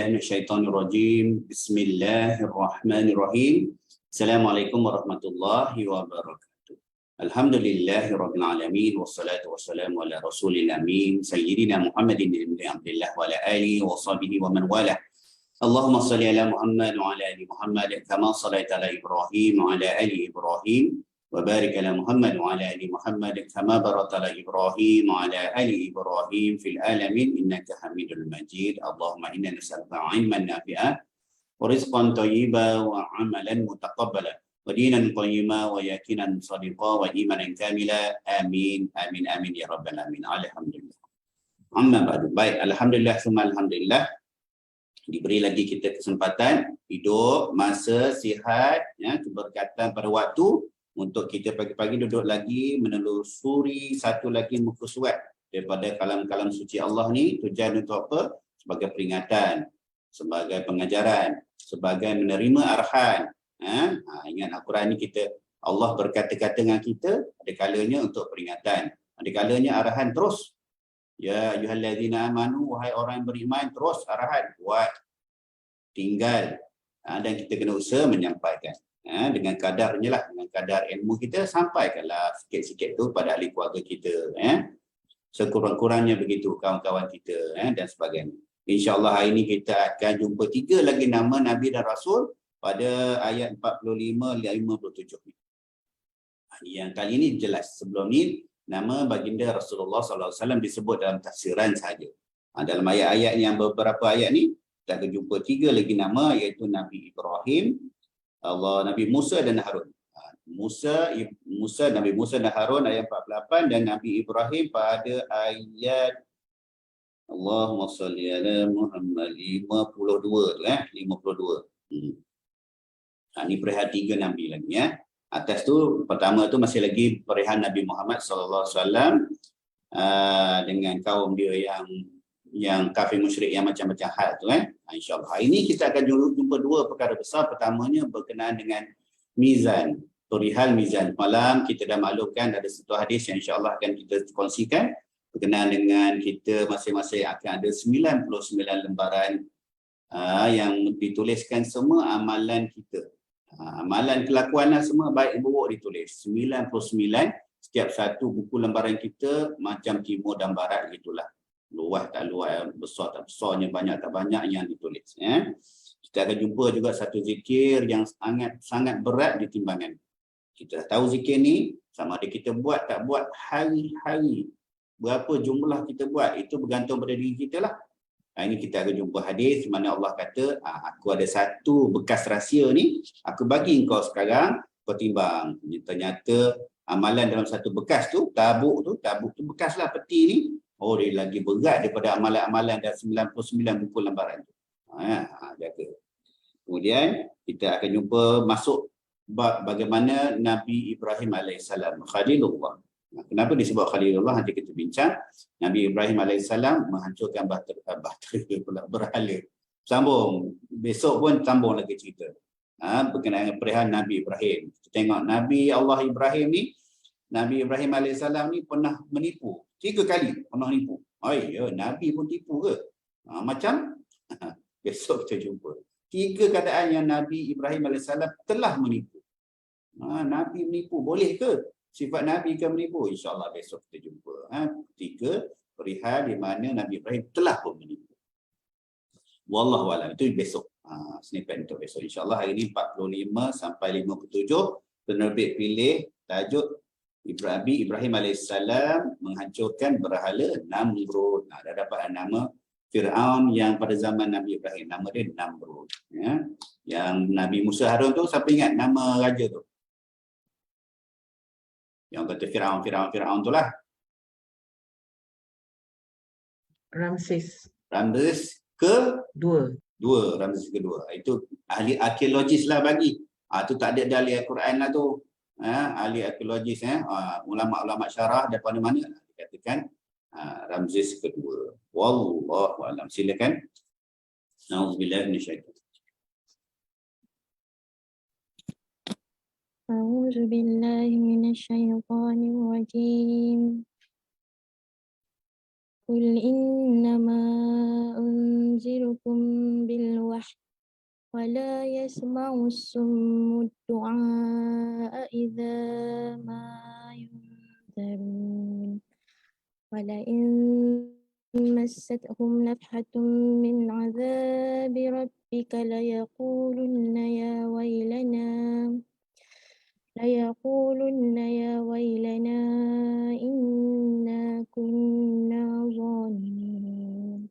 minasyaitonirrajim. Bismillahirrahmanirrahim. Assalamualaikum warahmatullahi wabarakatuh. Alhamdulillahirabbil alamin wassalatu wassalamu ala rasulil amin sayyidina Muhammadin ibn Abdullah wa ala alihi wa sahbihi wa man wala. Allahumma shalli ala Muhammad wa ala ali Muhammad kama shallaita ala Ibrahim wa ala ali Ibrahim wa barik ala Muhammad wa ala ali Muhammad kama barakta ala Ibrahim wa ala ali Ibrahim fil alamin innaka Hamidul Majid. Allahumma inna nas'aluka 'ilman nafi'an wa rizqan thayyiban wa 'amalan mutaqabbala wa dinan qayyiman wa yaqinan shadiqan wa imanan kamila. Amin amin amin ya rabbal alamin. Alhamdulillah. Amma ba'du. Baik, alhamdulillah summa alhamdulillah. Diberi lagi kita kesempatan hidup, masa, sihat, ya, keberkatan pada waktu untuk kita pagi-pagi duduk lagi menelusuri satu lagi muka surat daripada kalam-kalam suci Allah ni. Tujuan untuk apa? Sebagai peringatan, sebagai pengajaran, sebagai menerima arahan. Ingat Al-Quran ni kita, Allah berkata-kata dengan kita, ada kalanya untuk peringatan, ada kalanya arahan terus. Ya ayyuhallazina amanu, wahai orang yang beriman, terus arahan, buat, tinggal. Dan kita kena usaha menyampaikan. Dengan kadarnya lah, dengan kadar ilmu kita, sampaikanlah sikit-sikit tu pada ahli keluarga kita, sekurang-kurangnya begitu, kawan-kawan kita, dan sebagainya. InsyaAllah hari ini kita akan jumpa 3 lagi nama Nabi dan Rasul pada ayat 45-57 ni. Yang kali ini jelas, sebelum ni nama baginda Rasulullah SAW disebut dalam tafsiran sahaja. Dalam ayat-ayat yang beberapa ayat ni kita akan jumpa 3 lagi nama, iaitu Nabi Ibrahim, Nabi Musa dan Harun. Nabi Musa dan Harun ayat 48, dan Nabi Ibrahim pada ayat Allahumma salli ala Muhammad 52 tu, 52. Ini perihal 3 Nabi lagi, ya. Atas tu pertama tu masih lagi perihal Nabi Muhammad SAW dengan kaum dia yang kafir musyrik yang macam-macam hal tu, InsyaAllah. Hari ini kita akan jumpa 2 perkara besar. Pertamanya berkenaan dengan mizan, perihal mizan. Malam kita dah maklumkan ada satu hadis yang insyaAllah akan kita kongsikan berkenaan dengan kita masing-masing akan ada 99 lembaran yang dituliskan semua amalan kita. Amalan kelakuan semua baik buruk ditulis. 99, setiap satu buku lembaran kita macam timur dan barat gitulah. Luas tak luas, besar tak besarnya, banyak tak banyak yang ditulis. Kita akan jumpa juga satu zikir yang sangat berat di timbangan. Kita tahu zikir ni sama ada kita buat tak buat hari-hari. Berapa jumlah kita buat, itu bergantung pada diri kita lah. Ini kita akan jumpa hadis di mana Allah kata, aku ada satu bekas rahsia ni, aku bagi engkau sekarang, kau timbang. Ternyata amalan dalam satu bekas tu, tabuk tu bekas lah, peti ni. Oh, dia lagi berat daripada amalan-amalan dan 99 buku lembaran tu. Jaga. Kemudian kita akan jumpa masuk bab bagaimana Nabi Ibrahim AS, Khalilullah. Kenapa disebut Khalilullah, nanti kita bincang. Nabi Ibrahim AS menghancurkan berhala. Sambung, besok pun sambung lagi cerita. Berkenaan dengan perihal Nabi Ibrahim. Kita tengok Nabi Allah Ibrahim ni, Nabi Ibrahim AS ni pernah menipu. 3 kali pernah menipu. Nabi pun tipu ke? Macam besok kita jumpa 3 keadaan yang Nabi Ibrahim AS telah menipu. Nabi menipu, boleh ke? Sifat Nabi kan menipu? InsyaAllah besok kita jumpa. 3 perihal di mana Nabi Ibrahim telah pun menipu. Wallahualam, itu besok. Snippet untuk besok. InsyaAllah hari ini 45 sampai 57. Penerbit pilih tajuk Ibrahim AS menghancurkan berhala Namrud. Dah dapat nama Fir'aun yang pada zaman Nabi Ibrahim. Nama dia Namrud. Yang Nabi Musa Harun tu, siapa ingat nama raja tu? Yang kata Fir'aun tu lah. Ramses kedua. Ramses kedua. Itu ahli arkeologis lah bagi. Tu tak ada ahli Al-Quran lah tu. Ahli arkeologis, ulama-ulama syarah daripada mana dikatakan Ramses kedua. Wallahu a'lam. Silakan. Nauzubillah minasyaitan. A'udzubillahi minasyaitonir rajim. قل إنما أنذركم بالوحي ولا يسمع الصم الدعاء إذا ما ينذرون ولئن مستهم نفحة من عذاب ربك ليقولن يا ويلنا إنا كنا ظالمين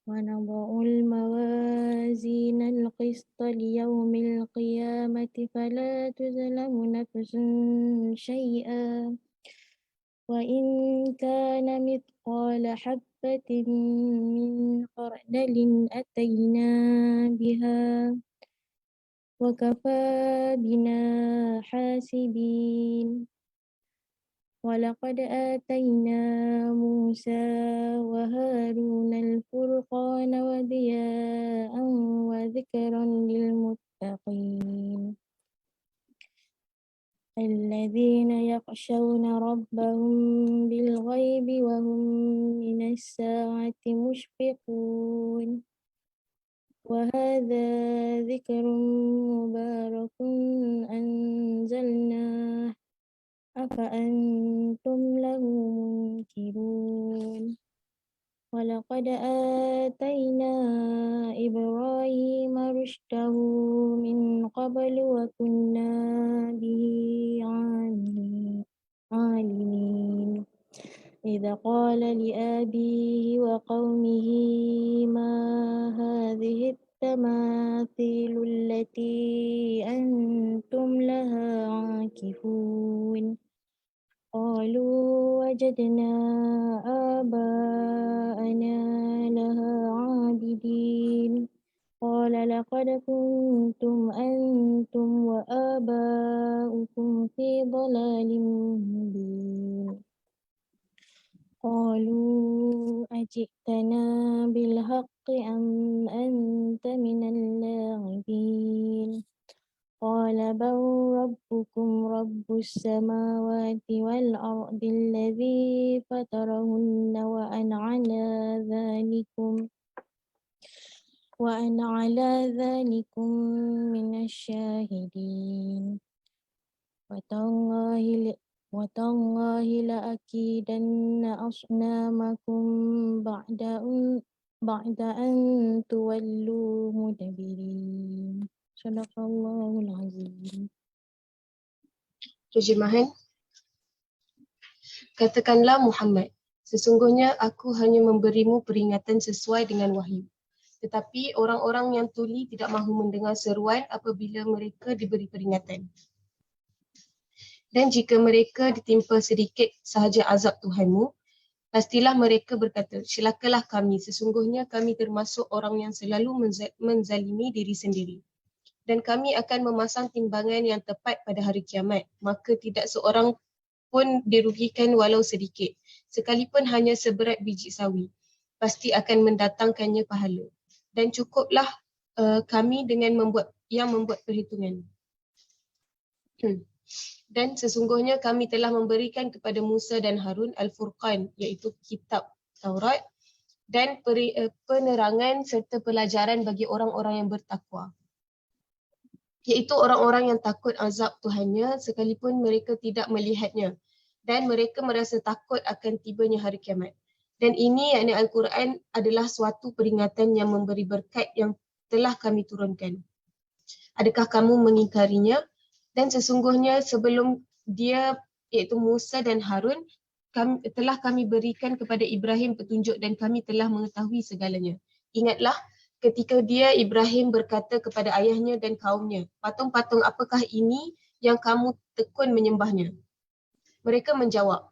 ونضع الموازين القسط ليوم القيامة فلا تظلم نفس شيئا وإن كان مثقال حبة من خردل أتينا بها وكفى بنا حاسبين ولقد آتينا موسى وهارون الفرقان وضياء وذكرا للمتقين الذين يخشون ربهم بالغيب وهم من الساعة مشفقون وهذا ذكر مبارك أنزلناه أفأنتم له منكرون ولقد آتينا إبراهيم رشده من قبل وكنا به عالمين إذا قال لأبيه وقومه ما هذه التماثيل التي أنتم لها عاكفون قالوا وجدنا آباءنا لها عابدين قال لقد كنتم أنتم وآباؤكم في ضلال مبين قالوا أجئتنا بالحق أم أنت من اللاعبين قال بل ربكم رب السماوات والأرض الذي فطرهن وأنا على ذلكم من الشاهدين وتالله لأكيدن أصنامكم بعد أن تولوا مدبرين Sadaqallahul Azim. Terjemahan. Katakanlah Muhammad, sesungguhnya aku hanya memberimu peringatan sesuai dengan wahyu. Tetapi orang-orang yang tuli tidak mahu mendengar seruan apabila mereka diberi peringatan. Dan jika mereka ditimpa sedikit sahaja azab Tuhanmu, pastilah mereka berkata, celakalah kami, sesungguhnya kami termasuk orang yang selalu menzalimi diri sendiri. Dan kami akan memasang timbangan yang tepat pada hari kiamat, maka tidak seorang pun dirugikan walau sedikit, sekalipun hanya seberat biji sawi, pasti akan mendatangkannya pahala. Dan cukuplah kami dengan membuat perhitungan. Dan sesungguhnya kami telah memberikan kepada Musa dan Harun Al-Furqan, iaitu kitab Taurat, dan penerangan serta pelajaran bagi orang-orang yang bertakwa, iaitu orang-orang yang takut azab Tuhannya sekalipun mereka tidak melihatnya dan mereka merasa takut akan tibanya hari kiamat. Dan ini, yakni Al-Quran, adalah suatu peringatan yang memberi berkat yang telah kami turunkan. Adakah kamu mengingkarinya? Dan sesungguhnya sebelum dia, iaitu Musa dan Harun, telah kami berikan kepada Ibrahim petunjuk dan kami telah mengetahui segalanya. Ingatlah ketika dia Ibrahim berkata kepada ayahnya dan kaumnya, patung-patung apakah ini yang kamu tekun menyembahnya? Mereka menjawab,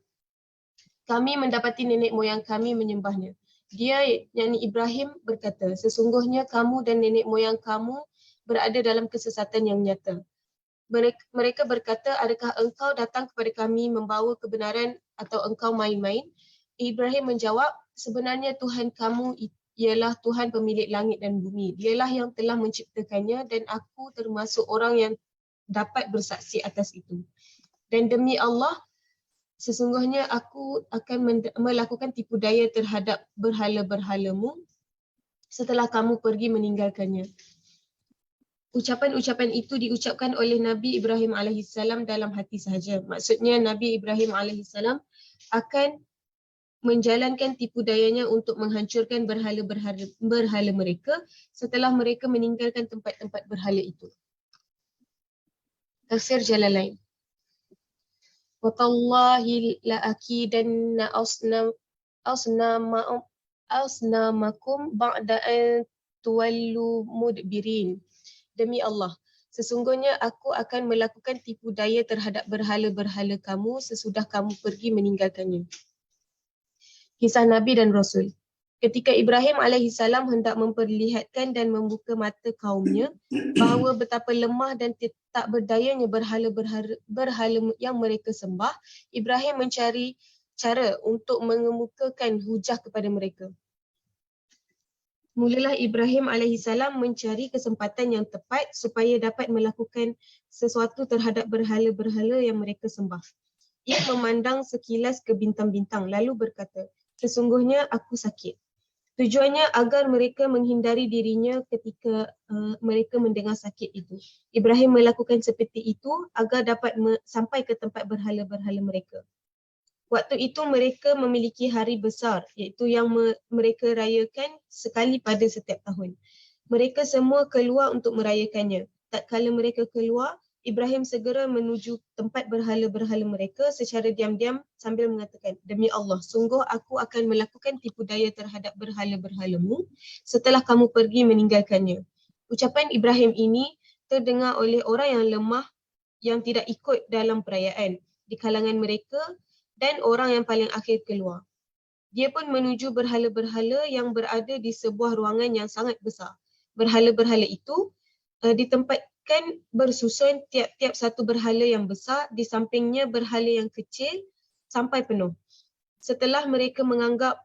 kami mendapati nenek moyang kami menyembahnya. Dia, yakni Ibrahim, berkata, sesungguhnya kamu dan nenek moyang kamu berada dalam kesesatan yang nyata. Mereka berkata, adakah engkau datang kepada kami membawa kebenaran atau engkau main-main? Ibrahim menjawab, sebenarnya Tuhan kamu ialah Tuhan pemilik langit dan bumi. Dialah yang telah menciptakannya dan aku termasuk orang yang dapat bersaksi atas itu. Dan demi Allah, Sesungguhnya aku akan melakukan tipu daya terhadap berhala-berhalamu setelah kamu pergi meninggalkannya. Ucapan-ucapan itu diucapkan oleh Nabi Ibrahim alaihissalam dalam hati sahaja. Maksudnya Nabi Ibrahim alaihissalam akan menjalankan tipu dayanya untuk menghancurkan berhala mereka setelah mereka meninggalkan tempat-tempat berhala itu. Tafsir Jalalain. Watallahi la'akidanna asnamakum ba'da an tuwallu mudbirin. Demi Allah, sesungguhnya aku akan melakukan tipu daya terhadap berhala-berhala kamu sesudah kamu pergi meninggalkannya. Kisah Nabi dan Rasul. Ketika Ibrahim alaihissalam hendak memperlihatkan dan membuka mata kaumnya bahawa betapa lemah dan tak berdayanya berhala yang mereka sembah, Ibrahim mencari cara untuk mengemukakan hujah kepada mereka. Mulalah Ibrahim alaihissalam mencari kesempatan yang tepat supaya dapat melakukan sesuatu terhadap berhala-berhala yang mereka sembah. Ia memandang sekilas ke bintang-bintang lalu berkata, sesungguhnya aku sakit. Tujuannya agar mereka menghindari dirinya ketika mereka mendengar sakit itu. Ibrahim melakukan seperti itu agar dapat sampai ke tempat berhala-berhala mereka. Waktu itu mereka memiliki hari besar iaitu yang mereka rayakan sekali pada setiap tahun. Mereka semua keluar untuk merayakannya. Tatkala mereka keluar, Ibrahim segera menuju tempat berhala-berhala mereka secara diam-diam sambil mengatakan, demi Allah, sungguh aku akan melakukan tipu daya terhadap berhala-berhalamu setelah kamu pergi meninggalkannya. Ucapan Ibrahim ini terdengar oleh orang yang lemah yang tidak ikut dalam perayaan di kalangan mereka dan orang yang paling akhir keluar. Dia pun menuju berhala-berhala yang berada di sebuah ruangan yang sangat besar. Berhala-berhala itu ditempatkan bersusun tiap-tiap satu berhala yang besar, di sampingnya berhala yang kecil sampai penuh. Setelah mereka menganggap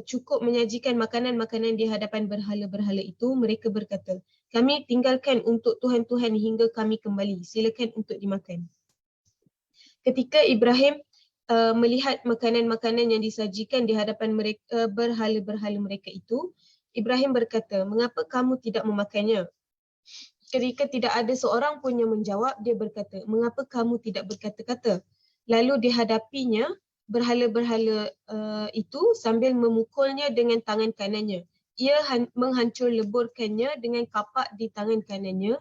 cukup menyajikan makanan-makanan di hadapan berhala-berhala itu, mereka berkata, kami tinggalkan untuk Tuhan-Tuhan hingga kami kembali, silakan untuk dimakan. Ketika Ibrahim melihat makanan-makanan yang disajikan di hadapan mereka, berhala-berhala mereka itu, Ibrahim berkata, mengapa kamu tidak memakannya? Ketika tidak ada seorang pun yang menjawab, dia berkata, mengapa kamu tidak berkata-kata? Lalu dihadapinya berhala-berhala itu sambil memukulnya dengan tangan kanannya. Ia menghancur leburkannya dengan kapak di tangan kanannya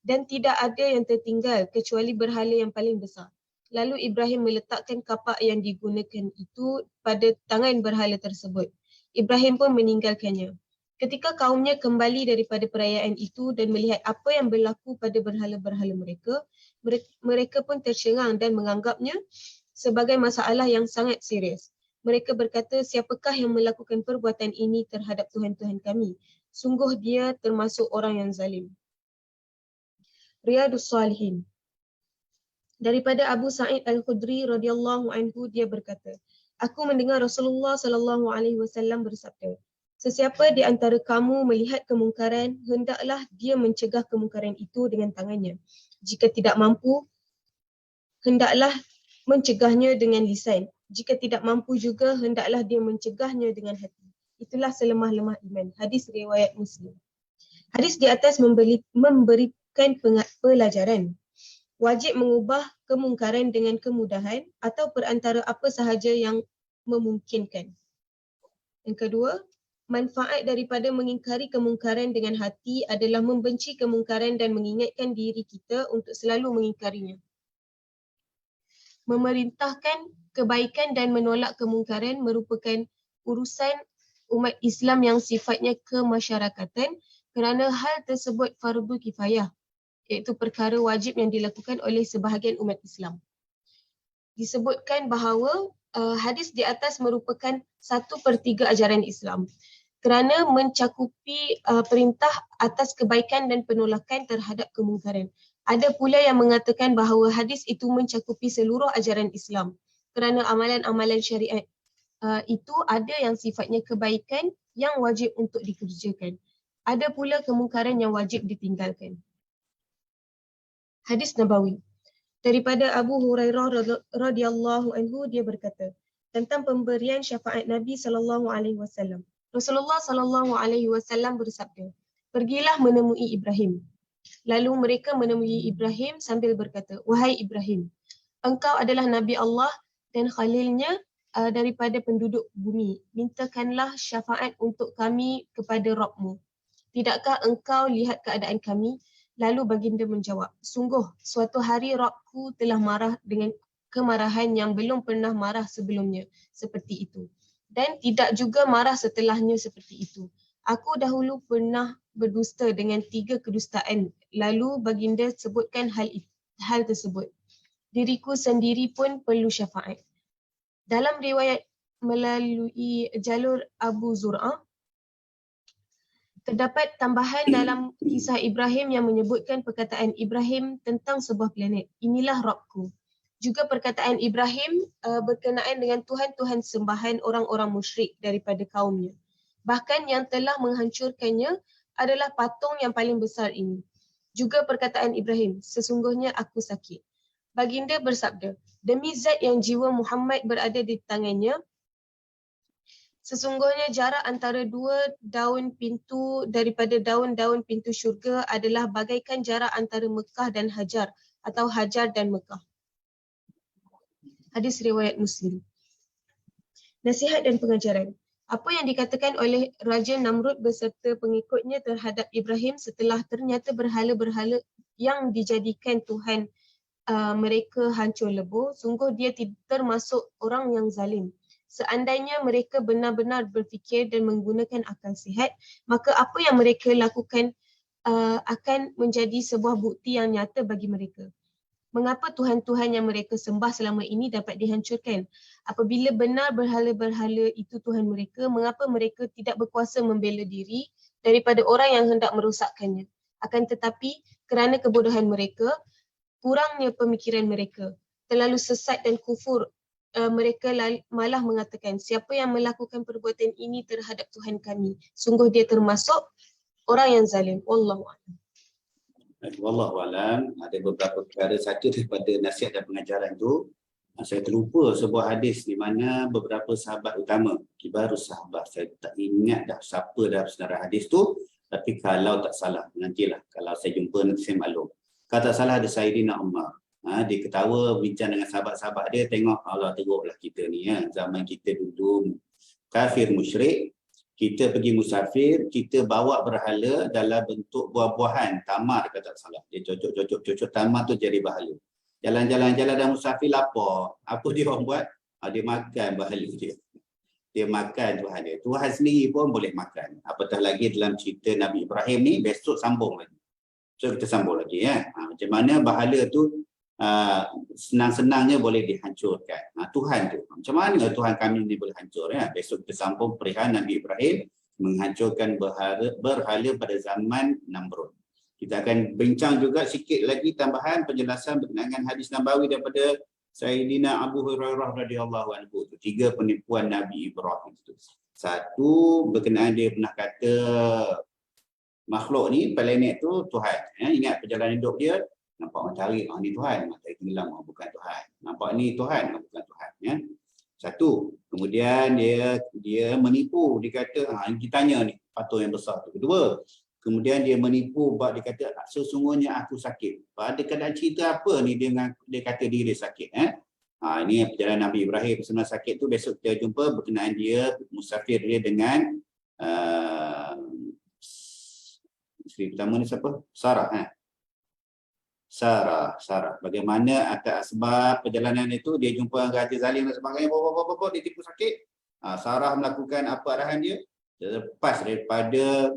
dan tidak ada yang tertinggal kecuali berhala yang paling besar. Lalu Ibrahim meletakkan kapak yang digunakan itu pada tangan berhala tersebut. Ibrahim pun meninggalkannya. Ketika kaumnya kembali daripada perayaan itu dan melihat apa yang berlaku pada berhala-berhala mereka pun tercengang dan menganggapnya sebagai masalah yang sangat serius. Mereka berkata, siapakah yang melakukan perbuatan ini terhadap Tuhan-Tuhan kami? Sungguh dia termasuk orang yang zalim. Riyadhus Salihin. Daripada Abu Sa'id Al-Khudri radhiyallahu anhu, dia berkata, aku mendengar Rasulullah sallallahu alaihi wasallam bersabda, sesiapa di antara kamu melihat kemungkaran, hendaklah dia mencegah kemungkaran itu dengan tangannya. Jika tidak mampu, hendaklah mencegahnya dengan lisan. Jika tidak mampu juga, hendaklah dia mencegahnya dengan hati. Itulah selemah-lemah iman. Hadis riwayat Muslim. Hadis di atas memberikan pelajaran. Wajib mengubah kemungkaran dengan kemudahan atau perantara apa sahaja yang memungkinkan. Yang kedua, manfaat daripada mengingkari kemungkaran dengan hati adalah membenci kemungkaran dan mengingatkan diri kita untuk selalu mengingkarinya. Memerintahkan kebaikan dan menolak kemungkaran merupakan urusan umat Islam yang sifatnya kemasyarakatan kerana hal tersebut fardu kifayah, iaitu perkara wajib yang dilakukan oleh sebahagian umat Islam. Disebutkan bahawa hadis di atas merupakan 1/3 ajaran Islam kerana mencakupi perintah atas kebaikan dan penolakan terhadap kemungkaran. Ada pula yang mengatakan bahawa hadis itu mencakupi seluruh ajaran Islam kerana amalan-amalan syariat itu ada yang sifatnya kebaikan yang wajib untuk dikerjakan. Ada pula kemungkaran yang wajib ditinggalkan. Hadis Nabawi. Daripada Abu Hurairah radhiyallahu anhu, dia berkata tentang pemberian syafaat Nabi sallallahu alaihi wasallam. Rasulullah sallallahu alaihi wasallam bersabda, "Pergilah menemui Ibrahim." Lalu mereka menemui Ibrahim sambil berkata, "Wahai Ibrahim, engkau adalah Nabi Allah dan Khalilnya daripada penduduk bumi. Mintakanlah syafaat untuk kami kepada Rabbmu. Tidakkah engkau lihat keadaan kami?" Lalu baginda menjawab, "Sungguh, suatu hari Rabbku telah marah dengan kemarahan yang belum pernah marah sebelumnya seperti itu. Dan tidak juga marah setelahnya seperti itu. Aku dahulu pernah berdusta dengan 3 kedustaan." Lalu baginda sebutkan hal tersebut. "Diriku sendiri pun perlu syafaat." Dalam riwayat melalui jalur Abu Zur'ah, terdapat tambahan dalam kisah Ibrahim yang menyebutkan perkataan Ibrahim tentang sebuah planet. "Inilah Rabbku." Juga perkataan Ibrahim berkenaan dengan Tuhan-Tuhan sembahan orang-orang musyrik daripada kaumnya. Bahkan yang telah menghancurkannya adalah patung yang paling besar ini. Juga perkataan Ibrahim, "Sesungguhnya aku sakit." Baginda bersabda, "Demi zat yang jiwa Muhammad berada di tangannya, sesungguhnya jarak antara 2 daun pintu daripada daun-daun pintu syurga adalah bagaikan jarak antara Mekah dan Hajar atau Hajar dan Mekah." Hadis riwayat Muslim. Nasihat dan pengajaran. Apa yang dikatakan oleh Raja Namrud beserta pengikutnya terhadap Ibrahim setelah ternyata berhala-berhala yang dijadikan Tuhan mereka hancur lebur, sungguh dia termasuk orang yang zalim. Seandainya mereka benar-benar berfikir dan menggunakan akal sihat, maka apa yang mereka lakukan akan menjadi sebuah bukti yang nyata bagi mereka. Mengapa Tuhan-Tuhan yang mereka sembah selama ini dapat dihancurkan? Apabila benar berhala-berhala itu Tuhan mereka, mengapa mereka tidak berkuasa membela diri daripada orang yang hendak merosakkannya? Akan tetapi, kerana kebodohan mereka, kurangnya pemikiran mereka, terlalu sesat dan kufur, mereka malah mengatakan, "Siapa yang melakukan perbuatan ini terhadap Tuhan kami? Sungguh dia termasuk orang yang zalim." Wallahu a'lam. Wallahu alam, ada beberapa perkara saja daripada nasihat dan pengajaran tu. Saya terlupa sebuah hadis di mana beberapa sahabat utama, kibarus sahabat, saya tak ingat dah siapa dah senarai hadis tu, tapi kalau tak salah, nantilah kalau saya jumpa nanti saya maklum. Kalau tak salah ada Sayyidina Umar. Dia ketawa bincang dengan sahabat-sahabat dia, tengok Allah teruklah kita ni ya. Zaman kita dulu kafir musyrik, kita pergi musafir, kita bawa berhala dalam bentuk buah-buahan, tamar kata tak salah. Dia cocok tamar tu jadi berhala. Jalan-jalan dan musafir lapar. Apa dia orang buat? Dia makan berhala dia. Dia makan Tuhan dia. Tuhan sendiri pun boleh makan. Apatah lagi dalam cerita Nabi Ibrahim ni, besok sambung lagi. So kita sambung lagi ya. Macam mana berhala tu senang-senangnya boleh dihancurkan. Tuhan tu. Macam mana Tuhan kami ni boleh hancur ya? Besok kita sambung perihal Nabi Ibrahim menghancurkan berhala pada zaman Namrud. Kita akan bincang juga sikit lagi tambahan penjelasan berkenaan hadis Nabawi daripada Sayyidina Abu Hurairah radhiyallahu anhu. 3 penipuan Nabi Ibrahim itu. Satu, berkenaan dia pernah kata makhluk ni, planet tu Tuhan. Ingat perjalanan hidup dia, nampak matahari, ni Tuhan. Matahari tenggelam, bukan Tuhan. Nampak ni Tuhan, bukan Tuhan. Ya. Satu. Kemudian dia menipu. Dia kata, kita tanya ni, patung yang besar tu. Kedua, kemudian dia menipu, dia kata, sesungguhnya aku sakit. Pada keadaan cerita apa ni dia kata diri sakit. Ini perjalanan Nabi Ibrahim sebenarnya sakit tu. Besok kita jumpa berkenaan dia, musafir dia dengan isteri pertama ni siapa? Sarah. Sarah. Bagaimana atas sebab perjalanan itu dia jumpa Raja Zalim dan sebagainya, dia tipu sakit. Sarah melakukan apa arahan dia? Lepas daripada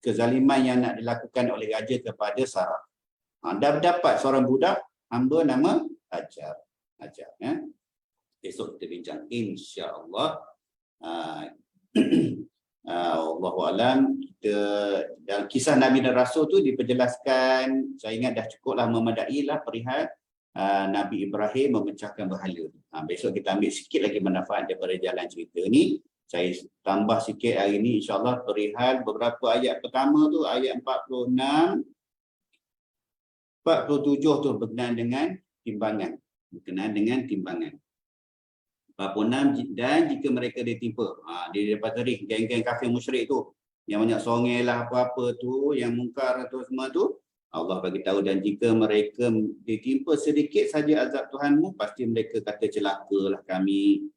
kezaliman yang nak dilakukan oleh raja kepada Sarah. Dan dapat seorang budak hamba nama Hajar. Ya. Besok kita bincang insya-Allah. Allahu alam. Kita dalam kisah Nabi dan Rasul tu diperjelaskan, saya ingat dah cukuplah memadailah perihal Nabi Ibrahim memecahkan berhala. Besok kita ambil sikit lagi manfaat daripada jalan cerita ni. Saya tambah sikit hari ni insya-Allah perihal beberapa ayat pertama tu, ayat 46 47 tu berkenaan dengan timbangan. Berkenaan dengan timbangan. 46 dan jika mereka ditimpa. Dia dapat tadi geng-geng kafir musyrik tu yang banyak songel lah apa-apa tu, yang mungkar tu semua tu, Allah bagi tahu dan jika mereka ditimpa sedikit saja azab Tuhanmu, pasti mereka kata celakalah kami.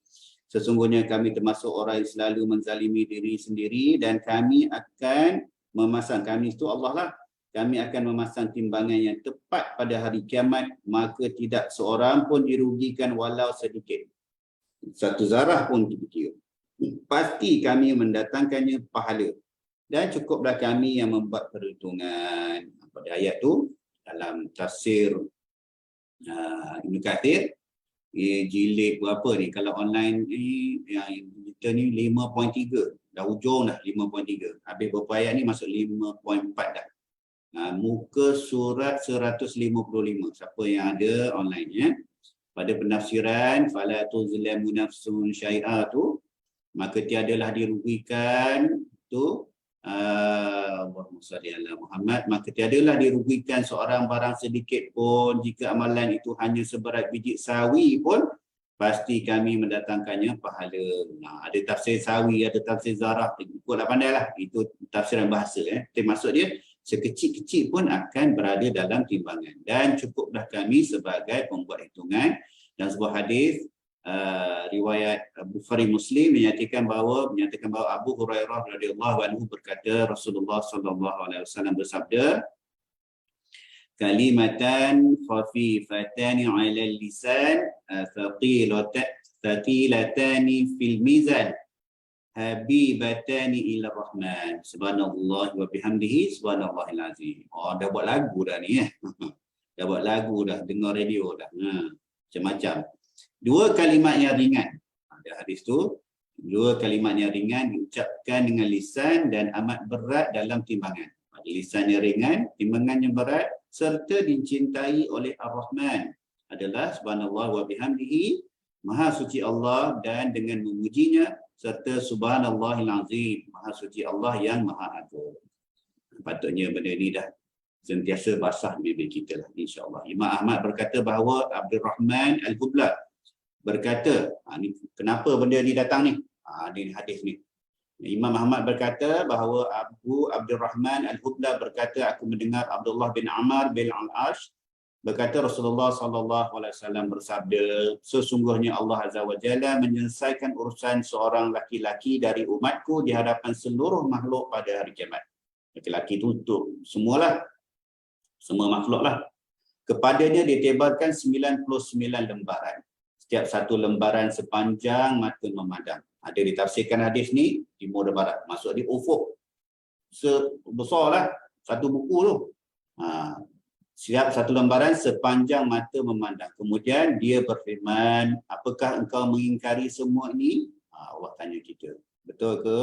Sesungguhnya kami termasuk orang yang selalu menzalimi diri sendiri dan kami akan memasang, kami itu Allah lah, kami akan memasang timbangan yang tepat pada hari kiamat, maka tidak seorang pun dirugikan walau sedikit. Satu zarah pun dikira. Pasti kami mendatangkannya pahala. Dan cukuplah kami yang membuat perhitungan. Pada ayat tu, dalam tafsir Ibn Kathir, jilid berapa ni? Kalau online ni, yang kita ni 5.3. Dah hujung dah 5.3. Habis berapa ayat ni masuk 5.4 dah. Muka surat 155. Siapa yang ada online ya. Pada penafsiran, fala tuzlamu nafsun syai'a tu, maka tiadalah dirugikan tu, Allahumma salli ala Muhammad, maka tiadalah dirugikan seorang barang sedikit pun jika amalan itu hanya seberat biji sawi pun, pasti kami mendatangkannya pahala. Ada tafsir sawi, ada tafsir zarah, ikutlah pandailah. Itu tafsiran bahasa. Tapi maksud dia, sekecil-kecil pun akan berada dalam timbangan. Dan cukuplah kami sebagai pembuat hitungan. Dan sebuah hadis riwayat Bukhari Muslim menyatakan bahawa Abu Hurairah radhiyallahu anhu berkata, Rasulullah sallallahu alaihi wasallam bersabda, kalimatan khafifatani 'ala lisan thaqilatani fil mizan habibatani ila rahman subhanallah wa bihamdihi subhanallahil azim. Dah buat lagu dah ni dah buat lagu dah, dengar radio dah. Macam-macam. Dua kalimat yang ringan. Ada hadis tu, dua kalimat yang ringan diucapkan dengan lisan dan amat berat dalam timbangan. Ada lisan yang ringan, timbangan yang berat, serta dicintai oleh Ar-Rahman adalah subhanallah wa bihamdihi, maha suci Allah dan dengan memujinya, serta subhanallahil azim, maha suci Allah yang maha agung. Patutnya benda ni dah sentiasa basah bibir kita lah, insya-Allah. Imam Ahmad berkata bahawa Abdul Rahman Al-Hubla berkata, ni kenapa benda ni datang ni? Ni hadis ni. Imam Ahmad berkata bahawa Abu Abdul Rahman Al-Hubla berkata, aku mendengar Abdullah bin Amr bin Al-Ash berkata Rasulullah sallallahu alaihi wasallam bersabda, sesungguhnya Allah Azza wa Jalla menyelesaikan urusan seorang laki-laki dari umatku di hadapan seluruh makhluk pada hari kiamat. Laki-laki itu untuk semualah, semua makhluk lah. Kepadanya ditebarkan 99 lembaran. Setiap satu lembaran sepanjang mata memandang. Ada ditafsirkan hadis ni timur dan barat. Maksud dia ufuk sebesarlah satu buku tu. Setiap satu lembaran sepanjang mata memandang. Kemudian dia berfirman, apakah engkau mengingkari semua ini? Allah tanya kita. Betul ke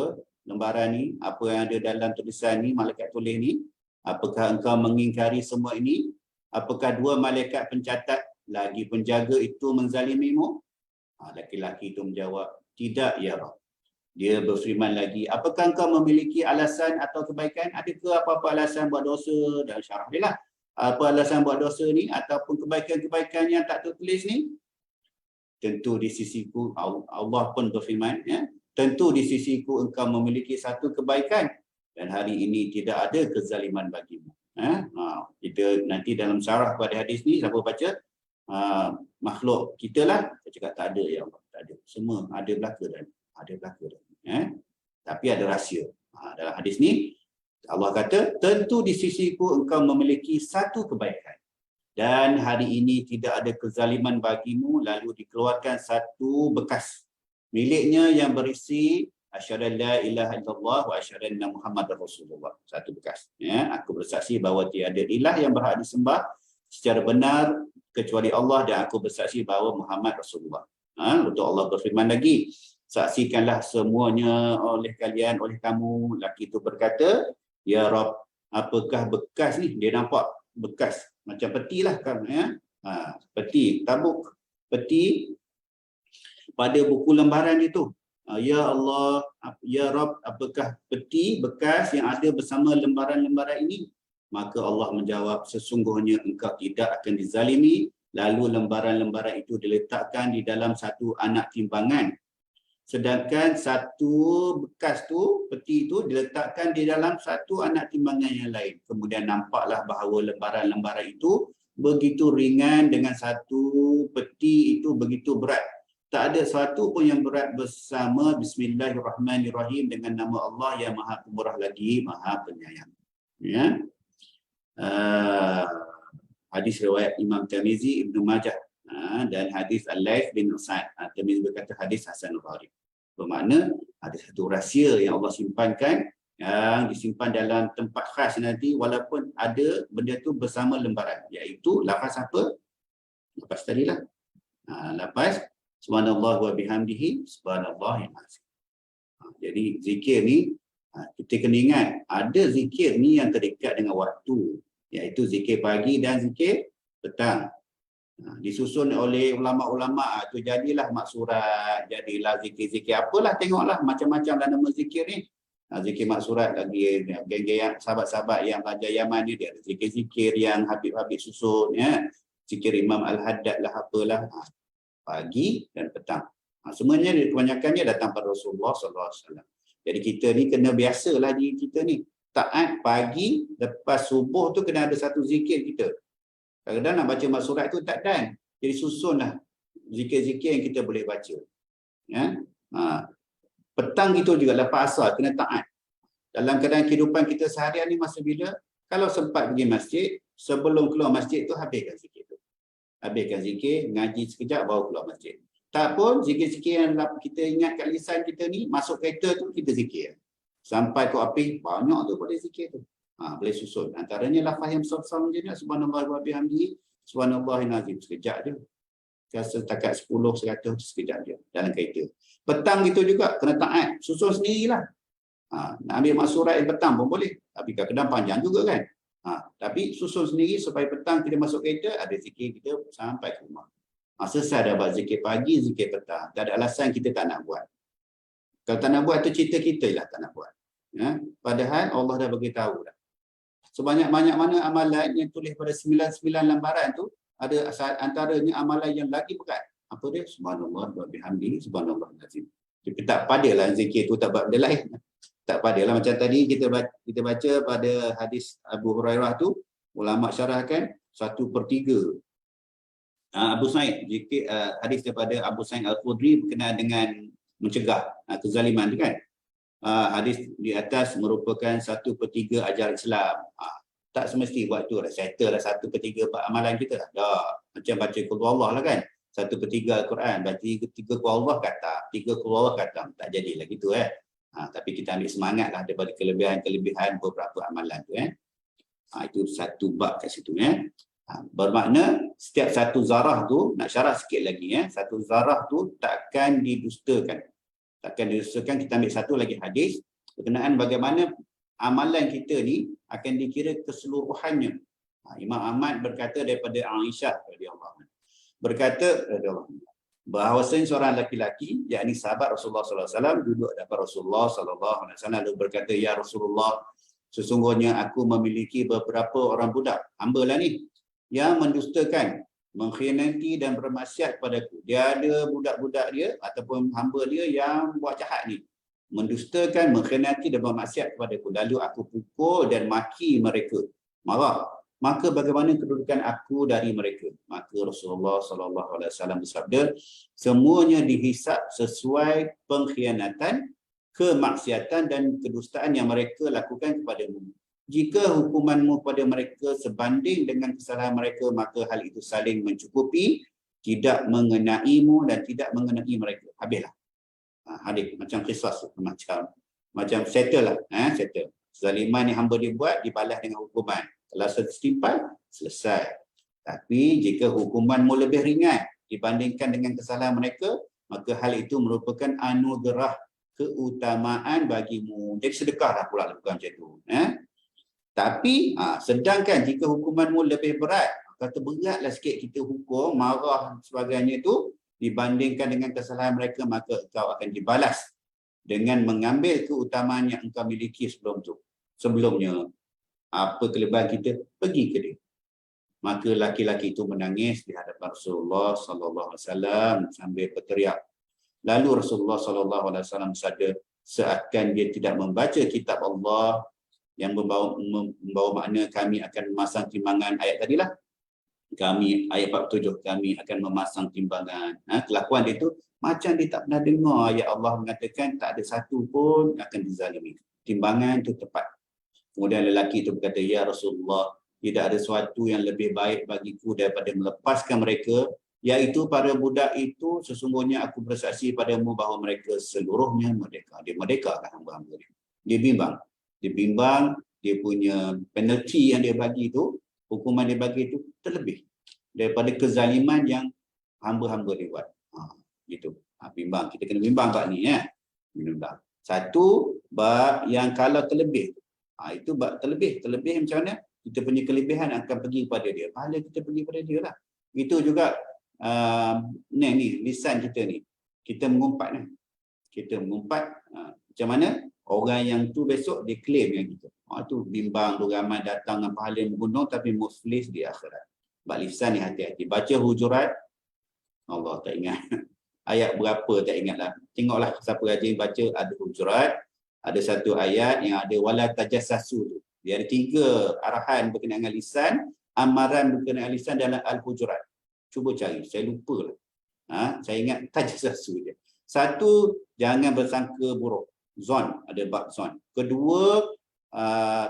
lembaran ni? Apa yang ada dalam tulisan ni, malaikat tulis ni? Apakah engkau mengingkari semua ini? Apakah dua malaikat pencatat lagi penjaga itu menzalimimu? Laki-laki itu menjawab, tidak ya Rabb. Dia berfirman lagi, apakah engkau memiliki alasan atau kebaikan? Adakah apa-apa alasan buat dosa? Dan syarah dia lah. Apa alasan buat dosa ni ataupun kebaikan-kebaikan yang tak tertulis ni? Tentu di sisiku, Allah pun berfirman, ya, tentu di sisiku engkau memiliki satu kebaikan dan hari ini tidak ada kezaliman bagimu. Kita nanti dalam syarah pada hadis ni, siapa baca, makhluk kita lah, kita cakap tak ada ya Allah, tak ada. Semua ada belaka dan ada belaka dan. Tapi ada rahsia. Dalam hadis ni, Allah kata, tentu di sisiku engkau memiliki satu kebaikan. Dan hari ini tidak ada kezaliman bagimu, lalu dikeluarkan satu bekas miliknya yang berisi asyhadu an la ilaha illallah wa asyhadu anna Muhammadar Rasulullah. Satu bekas. Aku bersaksi bahawa tiada ilah yang berhak disembah secara benar kecuali Allah dan aku bersaksi bahawa Muhammad Rasulullah. Betul Allah berfirman lagi, saksikanlah semuanya oleh kalian, oleh kamu. Laki itu berkata, ya Rabb, apakah bekas ni? Dia nampak bekas macam peti lah kan, ya. Peti, tabuk peti pada buku lembaran itu. Ya Allah, ya Rabb, apakah peti bekas yang ada bersama lembaran-lembaran ini? Maka Allah menjawab, sesungguhnya engkau tidak akan dizalimi. Lalu lembaran-lembaran itu diletakkan di dalam satu anak timbangan. Sedangkan satu bekas tu, peti itu diletakkan di dalam satu anak timbangan yang lain. Kemudian nampaklah bahawa lembaran-lembaran itu begitu ringan dengan satu peti itu begitu berat. Tak ada sesuatu pun yang berat bersama Bismillahirrahmanirrahim dengan nama Allah yang Maha Pemurah lagi Maha Penyayang. Ya. Hadis riwayat Imam Tirmizi, Ibnu Majah, dan hadis Al-Laits bin Sa'ad. Tirmizi berkata hadis hasan al-gharib. Bermakna ada satu rahsia yang Allah simpankan, yang disimpan dalam tempat khas nanti, walaupun ada benda tu bersama lembaran, iaitu lafaz apa? Lafaz tadilah. Lafaz subhanallah wa bihamdihi subhanallahil azim. Jadi zikir ni kita kena ingat, ada zikir ni yang terikat dengan waktu, iaitu zikir pagi dan zikir petang. Disusun oleh ulama-ulama, tu jadilah maksurat, jadilah zikir-zikir apalah, tengoklah macam-macam dalam nama zikir ni. Zikir maksurat lagi, geng-geng sahabat-sahabat yang belajar Yaman ni, dia ada zikir-zikir yang Habib-Habib susun, ya. Zikir Imam Al-Haddad lah, apalah, pagi dan petang. Semuanya kebanyakannya datang pada Rasulullah SAW. Jadi kita ni kena biasalah diri kita ni. Taat pagi, lepas subuh tu kena ada satu zikir kita. Kadang-kadang nak baca maksurat tu tak dan. Jadi susunlah zikir-zikir yang kita boleh baca. Ya? Petang itu juga lepas asar, kena taat. Dalam keadaan kehidupan kita seharian ni masa bila, kalau sempat pergi masjid, sebelum keluar masjid tu habiskan zikir tu. Habiskan zikir, ngaji sekejap, baru keluar masjid. Tak pun, zikir-zikir yang kita ingat kat lisan kita ni, masuk kereta tu kita zikir. Sampai ke api, banyak tu boleh zikir tu. Boleh susun. Antaranya lafaz yang besar-besar macam ni, subhanallah wa bihamdihi, subhanallahil azim, sekejap je. Setakat 10, 100 sekejap je dalam kereta. Petang gitu juga, kena taat. Susun sendirilah. Nak ambil maksurat yang petang pun boleh. Tapi kadang-kadang panjang juga kan. Tapi susun sendiri supaya petang kita masuk kereta, ada zikir kita sampai ke rumah. Selesai dah buat zikir pagi, zikir petang. Tak ada alasan kita tak nak buat. Kalau tak nak buat tu cerita kita lah tak nak buat. Ya? Padahal Allah dah beritahu dah. Sebanyak-banyak mana amalan yang tulis pada 99 lembaran tu, ada antaranya amalan yang lagi berat. Apa dia? Subhanallah wa bihamdihi subhanallahil azim. Kita tak padalah zikir tu tak buat benda lain. Tak padalah macam tadi kita baca pada hadis Abu Hurairah tu, ulama syarahkan 1/3. Abu Sa'id, hadis daripada Abu Sa'id Al-Khudri berkenaan dengan mencegah kezaliman tu kan. Hadis di atas merupakan 1/3 ajaran Islam. Tak semesti buat tu dah settle dah 1/3 amalan kita dah. Macam baca qul huwallah lah kan. 1/3 Al-Quran, berarti 3 qul huwallah kata, 3 qul huwallah kata. Tak jadilah gitu tapi kita ambil semangat lah daripada kelebihan-kelebihan beberapa amalan tu itu satu bab kat situ bermakna setiap satu zarah tu, nak syarah sikit lagi satu zarah tu takkan didustakan. Takkan didustakan. Kita ambil satu lagi hadis berkenaan bagaimana amalan kita ni akan dikira keseluruhannya. Imam Ahmad berkata daripada Aisyah radhiyallahu anha, berkata bahawasanya seorang lelaki, yakni sahabat Rasulullah SAW, duduk depan Rasulullah SAW lalu berkata, ya Rasulullah, sesungguhnya aku memiliki beberapa orang budak, hamba lah ni, yang mendustakan, mengkhianati dan bermaksiat kepadaku. Dia ada budak-budak dia ataupun hamba dia yang buat jahat ni, mendustakan, mengkhianati dan bermaksiat kepadaku. Lalu aku pukul dan maki mereka, marah. Maka bagaimana kedudukan aku dari mereka? Maka Rasulullah SAW bersabda, semuanya dihisap sesuai pengkhianatan, kemaksiatan dan kedustaan yang mereka lakukan kepadamu. Jika hukumanmu kepada mereka sebanding dengan kesalahan mereka, maka hal itu saling mencukupi, tidak mengenaimu dan tidak mengenai mereka. Habislah. Hadis macam kisah, macam settle lah. Settle. Zaliman yang hamba dia buat, dibalas dengan hukuman. Kalau setimpal, selesai. Tapi jika hukumanmu lebih ringan dibandingkan dengan kesalahan mereka, maka hal itu merupakan anugerah keutamaan bagimu. Jadi sedekahlah pula lakukan macam tu. Tapi sedangkan jika hukumanmu lebih berat, kata beratlah sikit kita hukum, marah sebagainya itu, dibandingkan dengan kesalahan mereka, maka engkau akan dibalas dengan mengambil keutamaan yang engkau miliki sebelumnya. Apa kelebihan kita, pergi ke dia. Maka laki-laki itu menangis di hadapan Rasulullah sallallahu alaihi wasallam sambil berteriak. Lalu Rasulullah sallallahu alaihi wasallam bersabda, seakan dia tidak membaca kitab Allah yang membawa makna kami akan memasang timbangan ayat tadilah. Kami ayat 47 kami akan memasang timbangan. Kelakuan dia itu macam dia tak pernah dengar ayat Allah mengatakan tak ada satu pun akan dizalimi. Timbangan itu tepat. Kemudian lelaki itu berkata, ya Rasulullah, tidak ada sesuatu yang lebih baik bagiku daripada melepaskan mereka, iaitu para budak itu sesungguhnya aku bersaksi padamu bahawa mereka seluruhnya merdeka. Dia merdekakan hamba-hamba dia. Dia bimbang, dia punya penalti yang dia bagi itu, hukuman dia bagi itu terlebih daripada kezaliman yang hamba-hamba dia buat. Gitu. Bimbang. Kita kena bimbang kat ni ya. Bimbang. Satu, bab yang kalau terlebih. Itu bab terlebih. Terlebih macam mana? Kita punya kelebihan akan pergi kepada dia. Pahala kita pergi kepada dia lah. Itu juga ni lisan kita ni. Kita mengumpat ni. Kita mengumpat macam mana? Orang yang tu besok dia claim yang kita. Tu bimbang tu ramai datang dengan pahala yang gunung tapi muflis di akhirat. Bab lisan ni hati-hati. Baca Hujurat. Allah tak ingat. Ayat berapa tak ingatlah. Tengoklah siapa rajin baca ada Hujurat. Ada satu ayat yang ada wala tajassasu tu. Dia ada 3 arahan berkenaan dengan lisan, amaran berkenaan dengan lisan dalam Al-Hujurat. Cuba cari, saya lupa lah. Saya ingat tajassasu je. Satu, jangan bersangka buruk. Zon, ada bab zon. Kedua,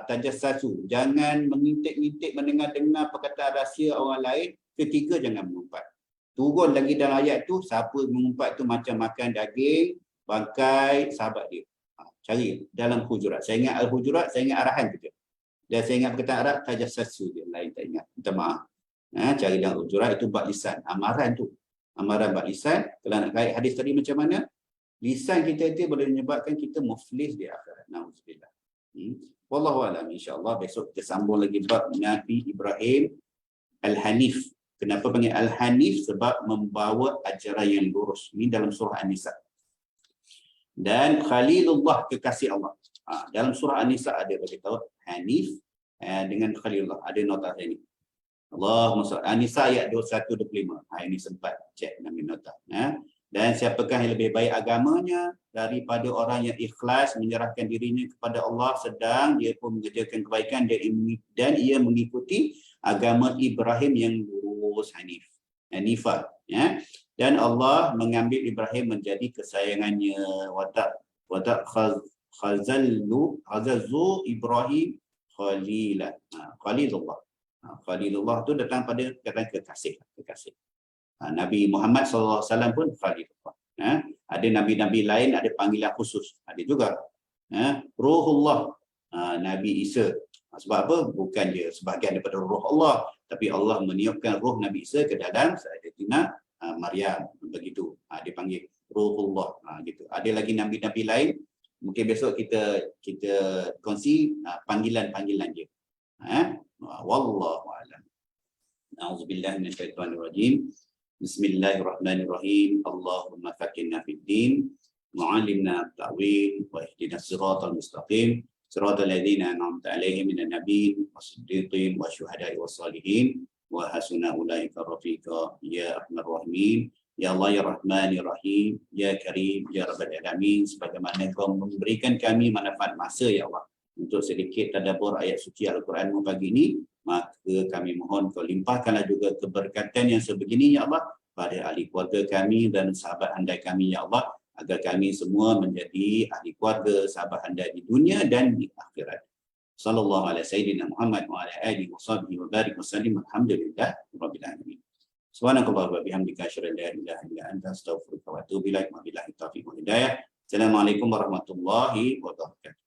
tajassasu, jangan mengintip-ngintip mendengar-dengar perkataan rahsia orang lain. Ketiga, jangan mengumpat. Turun lagi dalam ayat tu, siapa mengumpat tu macam makan daging, bangkai sahabat dia. Cari dalam Hujurat. Saya ingat Al-Hujurat, saya ingat arahan kita. Dan saya ingat perkataan Arab, tajassasu je. Lain tak ingat. Minta maaf. Cari dalam Hujurat, itu bab lisan. Amaran tu. Amaran bab lisan. Kalau nak kait hadis tadi macam mana? Lisan kita itu boleh menyebabkan kita muflis di akhirat. Na'udzubillah. Wallahualam. InsyaAllah besok kita sambung lagi bab Nabi Ibrahim Al-Hanif. Kenapa panggil Al-Hanif? Sebab membawa ajaran yang lurus. Ini dalam surah An-Nisa. Dan Khalilullah, kekasih Allah. Dalam surah An-Nisa ada beritahu Hanif dengan Khalilullah. Ada nota ini. Allahumma salli. An-Nisa ayat 21-25. Ini sempat cek ambil nota. Dan siapakah yang lebih baik agamanya daripada orang yang ikhlas menyerahkan dirinya kepada Allah sedang dia pun mengerjakan kebaikan dan ia mengikuti agama Ibrahim yang lurus Hanifah. Dan Allah mengambil Ibrahim menjadi kesayangannya. Watak khazazu Ibrahim Khalilullah. Khalilullah tu datang pada kata kekasih. Nabi Muhammad SAW pun Khalilullah. Ada nabi-nabi lain ada panggilan khusus. Ada juga. Ruhullah. Nabi Isa. Sebab apa? Bukan dia sebahagian daripada ruh Allah, tapi Allah meniupkan ruh Nabi Isa ke dalam Sayyidatina Maryam. Begitu. Dipanggil Ruhullah. Gitu. Ada lagi nabi-nabi lain. Mungkin besok kita kongsi panggilan-panggilan dia. Wallahu a'lam. A'udzubillahi minasyaitonirrajim. Bismillahirrahmanirrahim. Allahumma faqqihna fid din, wa'allimna at-ta'wil, wa ihdinas siratal mustaqim, siratal ladzina an'amta 'alaihim minan nabiyyin was-siddiqin wasyuhada'i was-shalihin wa hasuna ulaika rafiqa. Ya Arhamar Rahimin, ya Allah ya Rahman ya Rahim, ya Karim ya Rabbal Alamin. Sebagaimana Kau memberikan kami manfaat masa ya Allah untuk sedikit tadabbur ayat suci Al-Quran pagi ini, maka kami mohon Kau limpahkanlah juga keberkatan yang sebegini ya Allah pada ahli keluarga kami dan sahabat handai kami ya Allah, agar kami semua menjadi ahli keluarga sahabat handai di dunia dan di akhirat. Sallallahu alaihi sayyidina Muhammad wa ala alihi wa sahbihi wa barik wa sallim. Alhamdulillah rabbil alamin. Subhanakallah wa bihamdika asyhadu an la ilaha illa anta astaghfiruka wa atubu ilaik. Wabillahi taufiq wal hidayah. Assalamualaikum warahmatullahi wabarakatuh.